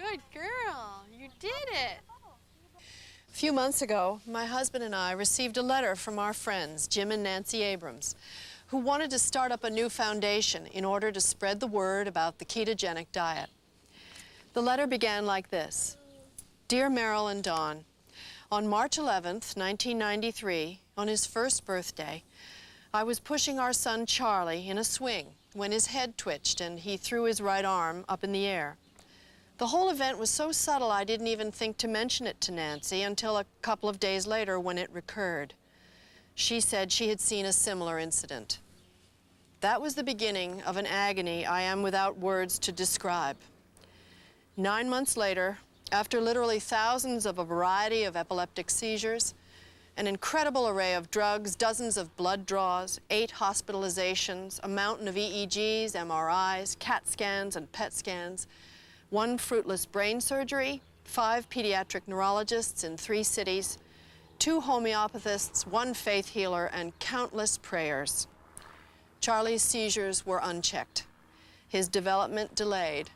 Good girl. You did it. A few months ago, my husband and I received a letter from our friends, Jim and Nancy Abrams, who wanted to start up a new foundation in order to spread the word about the ketogenic diet. The letter began like this. Dear Meryl and Dawn, on March 11th, 1993, on his first birthday, I was pushing our son Charlie in a swing when his head twitched and he threw his right arm up in the air. The whole event was so subtle I didn't even think to mention it to Nancy until a couple of days later when it recurred. She said she had seen a similar incident. That was the beginning of an agony I am without words to describe. 9 months later, after literally thousands of a variety of epileptic seizures, an incredible array of drugs, dozens of blood draws, 8 hospitalizations, a mountain of EEGs, MRIs, CAT scans and PET scans, 1 fruitless brain surgery, 5 pediatric neurologists in 3 cities, 2 homeopathists, 1 faith healer, and countless prayers. Charlie's seizures were unchecked, his development delayed,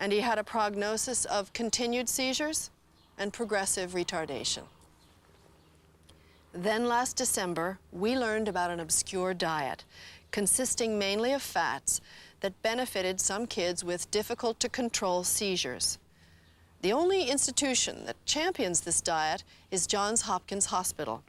and he had a prognosis of continued seizures and progressive retardation. Then last December, we learned about an obscure diet consisting mainly of fats that benefited some kids with difficult-to-control seizures. The only institution that champions this diet is Johns Hopkins Hospital.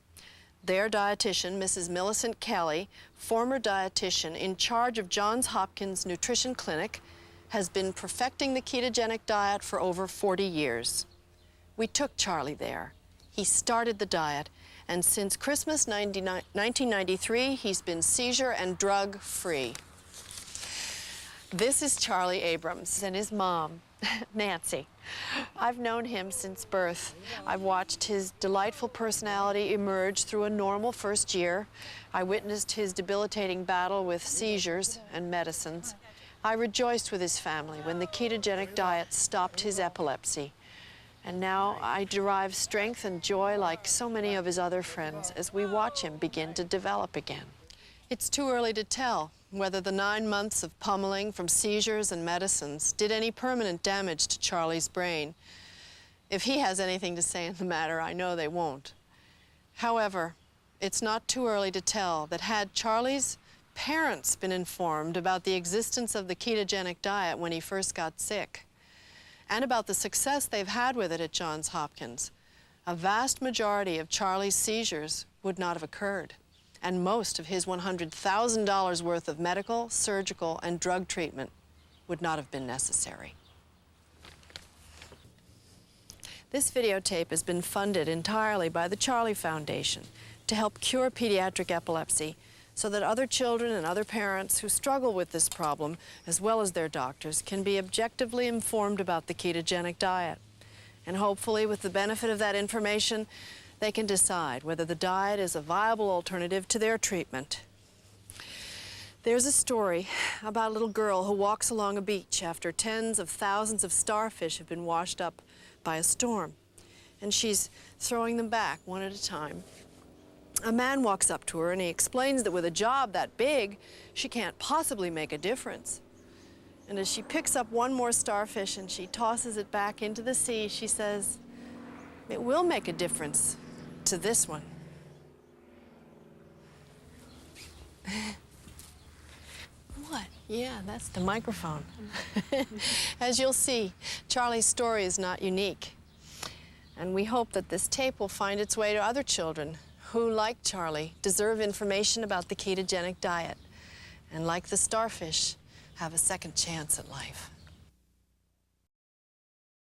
Their dietitian, Mrs. Millicent Kelly, former dietitian in charge of Johns Hopkins Nutrition Clinic, has been perfecting the ketogenic diet for over 40 years. We took Charlie there. He started the diet, and since Christmas 1993, he's been seizure and drug-free. This is Charlie Abrams and his mom, Nancy. I've known him since birth. I've watched his delightful personality emerge through a normal first year. I witnessed his debilitating battle with seizures and medicines. I rejoiced with his family when the ketogenic diet stopped his epilepsy. And now I derive strength and joy like so many of his other friends as we watch him begin to develop again. It's too early to tell whether the 9 months of pummeling from seizures and medicines did any permanent damage to Charlie's brain. If he has anything to say in the matter, I know they won't. However, it's not too early to tell that had Charlie's parents been informed about the existence of the ketogenic diet when he first got sick, and about the success they've had with it at Johns Hopkins, a vast majority of Charlie's seizures would not have occurred, and most of his $100,000 worth of medical, surgical, and drug treatment would not have been necessary. This videotape has been funded entirely by the Charlie Foundation to help cure pediatric epilepsy so that other children and other parents who struggle with this problem, as well as their doctors, can be objectively informed about the ketogenic diet. And hopefully, with the benefit of that information, they can decide whether the diet is a viable alternative to their treatment. There's a story about a little girl who walks along a beach after tens of thousands of starfish have been washed up by a storm, and she's throwing them back one at a time. A man walks up to her and he explains that with a job that big, she can't possibly make a difference. And as she picks up one more starfish and she tosses it back into the sea, she says, "It will make a difference to this one." What? Yeah, that's the microphone. As you'll see, Charlie's story is not unique. And we hope that this tape will find its way to other children who, like Charlie, deserve information about the ketogenic diet and, like the starfish, have a second chance at life.